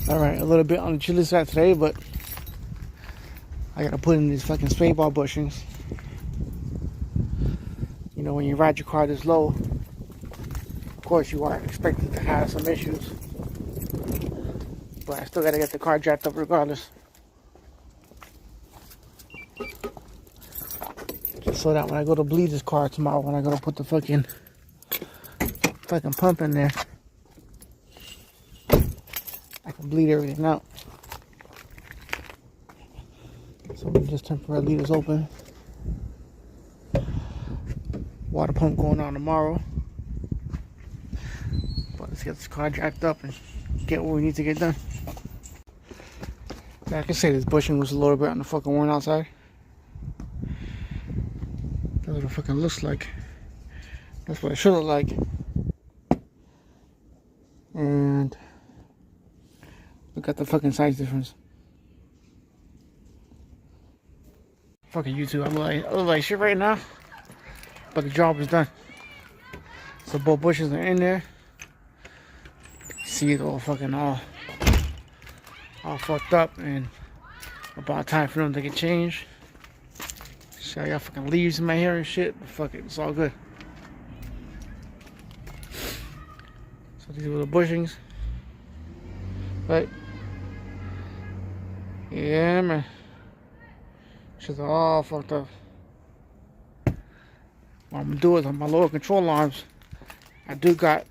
Alright, a little bit on the chilly side today, but I gotta put in these fucking spade ball bushings. You know, when you ride your car this low, of course you aren't expected to have some issues. But I still gotta get the car jacked up regardless. Just so that when I go to bleed this car tomorrow, when I go to put the fucking pump in there, I can bleed everything out. So we just temporarily leave this open. Water pump going on tomorrow. But let's get this car jacked up and get what we need to get done. Now I can say this bushing was a little bit on the fucking worn outside. That's what it fucking looks like. That's what it should look like. And look at the fucking size difference. Fucking YouTube, I look like shit right now, but the job is done. So both bushes are in there. See it all fucking all fucked up, and about time for them to get changed. See, I got fucking leaves in my hair and shit, but fuck it, it's all good. So these are the bushings, right? Yeah, man. Shit's all fucked up. What I'm gonna do is on my lower control arms, I do got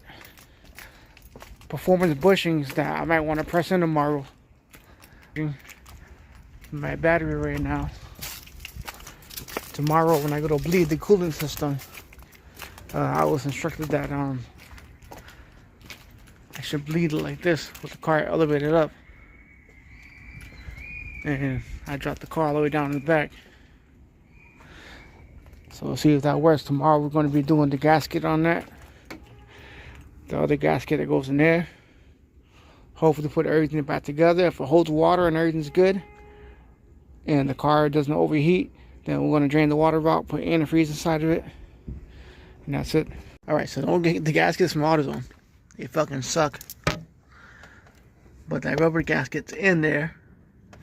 performance bushings that I might want to press in tomorrow. My battery right now. Tomorrow when I go to bleed the cooling system, I was instructed that I should bleed it like this with the car elevated up. And I dropped the car all the way down in the back. So we'll see if that works. Tomorrow we're going to be doing the gasket on that. The other gasket that goes in there. Hopefully put everything back together. If it holds water and everything's good, and the car doesn't overheat, then we're going to drain the water out, put antifreeze inside of it, and that's it. Alright, so don't get the gaskets from AutoZone. They fucking suck. But that rubber gasket's in there.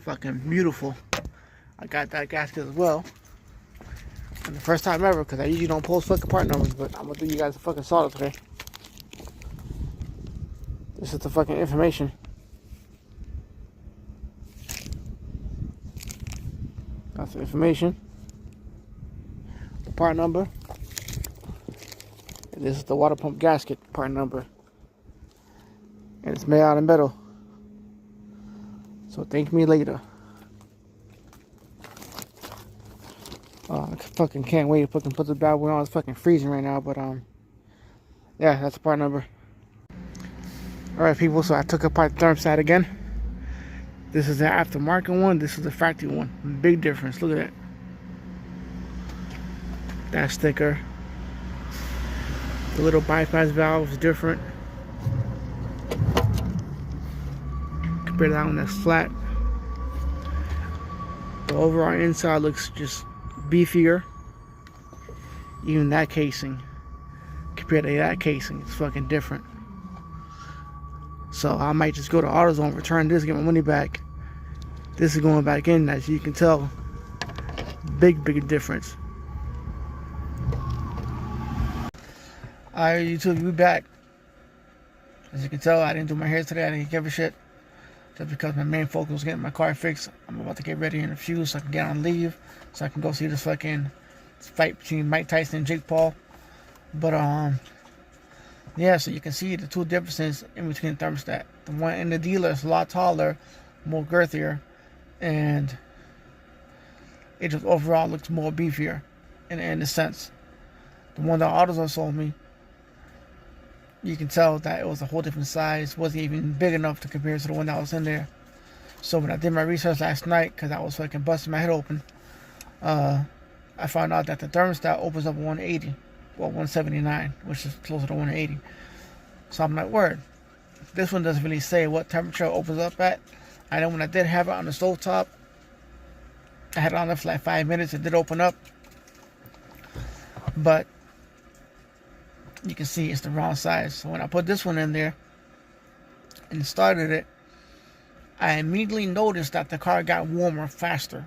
Fucking beautiful. I got that gasket as well. And the first time ever, because I usually don't post fucking part numbers, but I'm gonna do you guys a fucking solid today. This is the fucking information. That's the information. The part number. And this is the water pump gasket part number. And it's made out of metal. So thank me later. I fucking can't wait to fucking put the bad boy on. It's fucking freezing right now, but yeah, that's the part number. Alright people, so I took apart the thermostat again. This is the aftermarket one, this is the factory one. Big difference, look at that. That sticker. The little bypass valve is different. Compare that one that's flat. The overall inside looks just beefier. Even that casing, compared to that casing, it's fucking different. So I might just go to AutoZone, return this, get my money back. This is going back in, as you can tell. Big difference. Alright YouTube, we back. As you can tell, I didn't do my hair today, I didn't give a shit. Just because my main focus was getting my car fixed. I'm about to get ready in a few so I can get on leave. So I can go see this fucking fight between Mike Tyson and Jake Paul. But yeah, so you can see the two differences in between the thermostat. The one in the dealer is a lot taller, more girthier, and it just overall looks more beefier in a sense. The one that AutoZone sold me, you can tell that it was a whole different size, wasn't even big enough to compare to the one that was in there. So when I did my research last night, because I was fucking busting my head open, I found out that the thermostat opens up 180, well 179, which is closer to 180. So I'm like, word. This one doesn't really say what temperature it opens up at. I know when I did have it on the stovetop, I had it on there for like 5 minutes, it did open up. But you can see it's the wrong size. So when I put this one in there and started it, I immediately noticed that the car got warmer faster,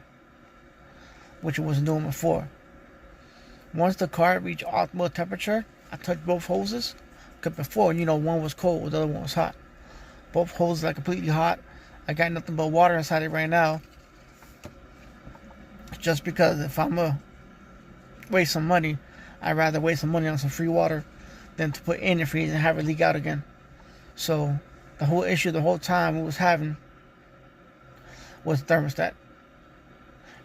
which it wasn't doing before. Once the car reached optimal temperature, I touched both hoses. Because before, one was cold, the other one was hot. Both hoses are completely hot. I got nothing but water inside it right now. Just because if I'm going to waste some money, I'd rather waste some money on some free water than to put in the freezer and have it leak out again. So the whole issue the whole time we was having was the thermostat.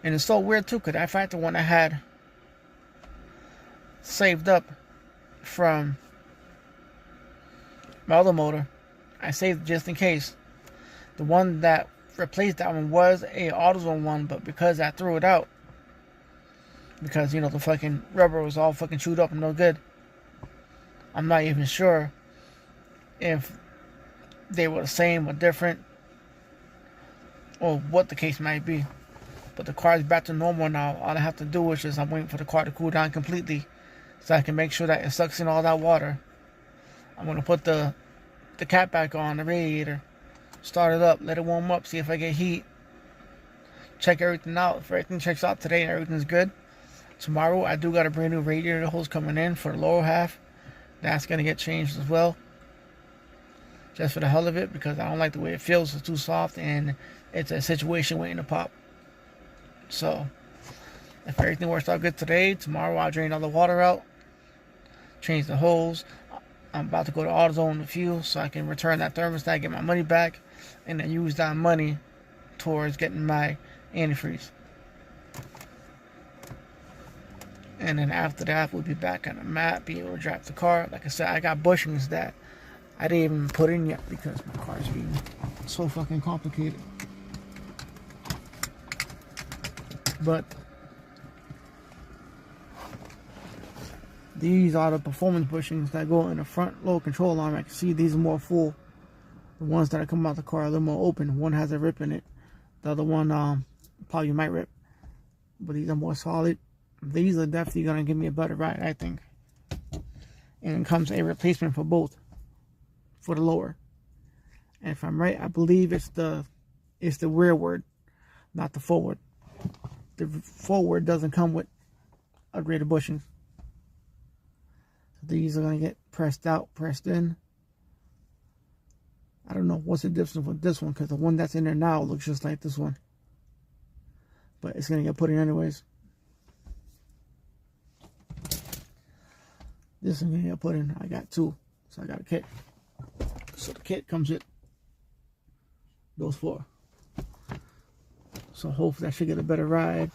And it's so weird too, because I fact the one I had saved up from my other motor, I saved just in case. The one that replaced that one was a AutoZone one, but because I threw it out, because the fucking rubber was all fucking chewed up and no good, I'm not even sure if they were the same or different, or what the case might be. But the car is back to normal now. All I have to do is I'm waiting for the car to cool down completely, so I can make sure that it sucks in all that water. I'm gonna put the cap back on the radiator, start it up, let it warm up, see if I get heat, check everything out. If everything checks out today and everything's good, tomorrow I do got a brand new radiator hose coming in for the lower half. That's gonna get changed as well, just for the hell of it, because I don't like the way it feels. It's too soft and it's a situation waiting to pop. So if everything works out good today, tomorrow I'll drain all the water out, change the hose. I'm about to go to AutoZone and fuel so I can return that thermostat, get my money back, and then use that money towards getting my antifreeze. And then after that, we'll be back on the map, be able to drive the car. Like I said, I got bushings that I didn't even put in yet because my car's being so fucking complicated. But these are the performance bushings that go in the front load control arm. I can see these are more full. The ones that are coming out the car are a little more open. One has a rip in it. The other one probably might rip. But these are more solid. These are definitely going to give me a better ride, I think. And it comes a replacement for both. For the lower. And if I'm right, I believe it's the rearward, not the forward. The forward doesn't come with upgraded bushings. These are going to get pressed out, pressed in. I don't know what's the difference with this one, because the one that's in there now looks just like this one. But it's going to get put in anyways. This is going to get put in. I got two. So I got a kit. So the kit comes with those four. So hopefully I should get a better ride.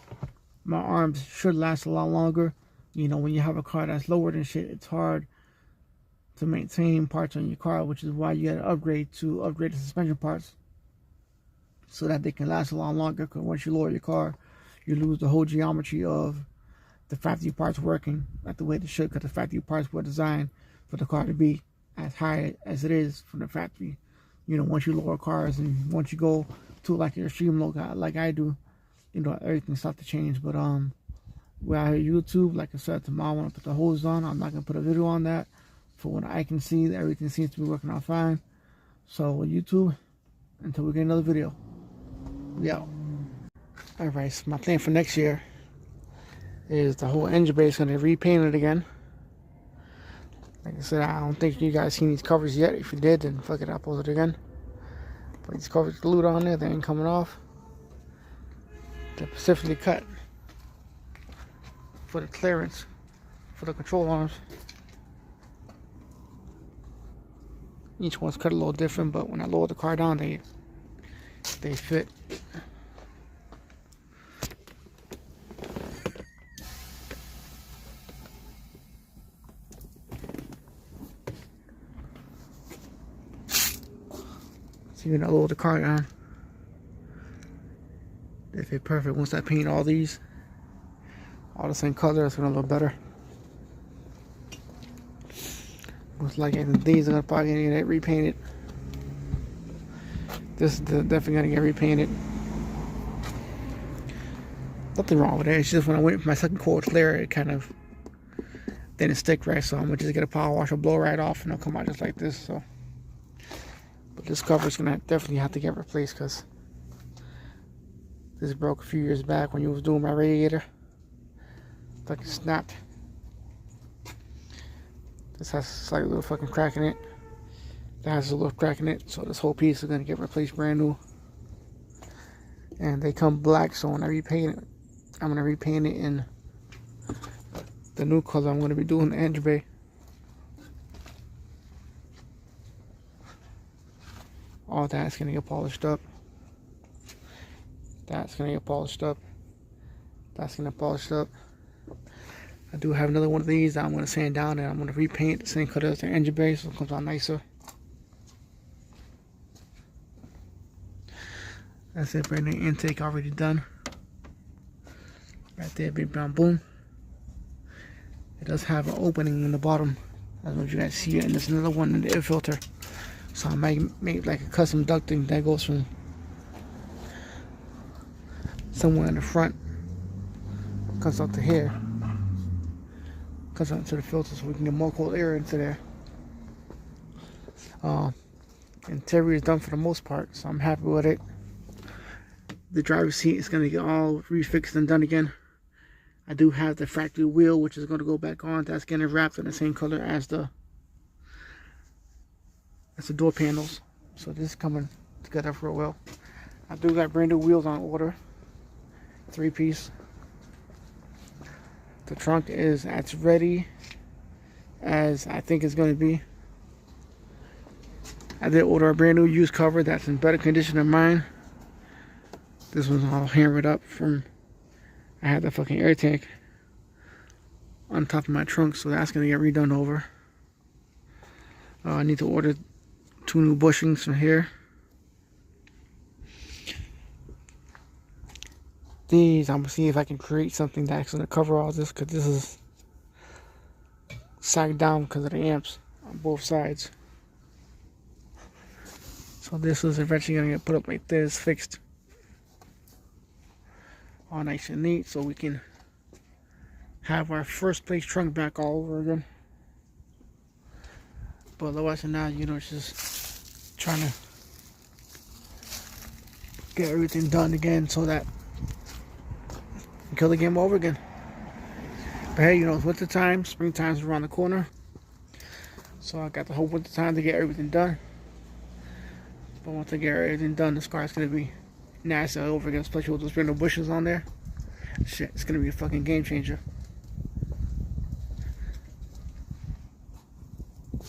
My arms should last a lot longer. When you have a car that's lower than shit, it's hard to maintain parts on your car, which is why you got to upgrade the suspension parts so that they can last a lot longer. Because once you lower your car, you lose the whole geometry of the factory parts working not the way they should, because the factory parts were designed for the car to be as high as it is from the factory. Once you lower cars and once you go to like your extreme low like I do, everything starts to change. But we're out here YouTube. Like I said, tomorrow I want to put the hose on. I'm not going to put a video on that. For what I can see, everything seems to be working out fine. So YouTube, until we get another video, we out. Alright, so my plan for next year is the whole engine bay is going to be repainted again. Like I said, I don't think you guys seen these covers yet. If you did, then fuck it, I'll post it again. But these covers glued on there, they ain't coming off. They're specifically cut for the clearance for the control arms. Each one's cut a little different, but when I lower the car down, they fit. So when I lower the car down, they fit perfect. Once I paint all these all the same color, it's gonna look better. Most likely these are gonna probably get repainted. This is definitely gonna get repainted. Nothing wrong with it. It's just when I went for my second coat clear, it kind of didn't stick right. So I'm gonna just get a power washer, blow right off, and it'll come out just like this. So, but This cover is gonna definitely have to get replaced because this broke a few years back when you was doing my radiator. Fucking snapped. This has a slight little fucking crack in it. That has a little crack in it, so this whole piece is gonna get replaced brand new. And they come black, so when I repaint it, I'm gonna repaint it in the new color I'm gonna be doing the engine bay. All that's gonna get polished up. That's gonna get polished up. That's gonna get polished up. I do have another one of these that I'm gonna sand down and I'm gonna repaint the same color as the engine bay so it comes out nicer. That's it, brand new intake already done. Right there, big brown boom. It does have an opening in the bottom. I don't know if you guys see it, and there's another one in the air filter. So I might make like a custom ducting that goes from somewhere in the front, comes up to here, comes up to the filter so we can get more cold air into there. Interior is done for the most part, so I'm happy with it. The driver's seat is going to get all refixed and done again. I do have the factory wheel, which is going to go back on. That's getting wrapped in the same color as the door panels. So this is coming together for a while. I do got brand new wheels on order. 3-piece. The trunk is as ready as I think it's going to be. I did order a brand new used cover that's in better condition than mine. This one's all hammered up from, I had the fucking air tank on top of my trunk, so that's gonna get redone over. I need to order 2 new bushings from here. These, I'm gonna see if I can create something that's gonna cover all this, because this is sagged down because of the amps on both sides. So this is eventually gonna get put up like this, fixed. All nice and neat, so we can have our first place trunk back all over again. But otherwise than that, you know, it's just trying to get everything done again so that we kill the game over again. But hey, you know, it's winter time, springtime's around the corner, so I got the whole winter time to get everything done. But once I get everything done, this car is gonna be nice all over again, especially with those brand new bushes on there. Shit, it's gonna be a fucking game changer.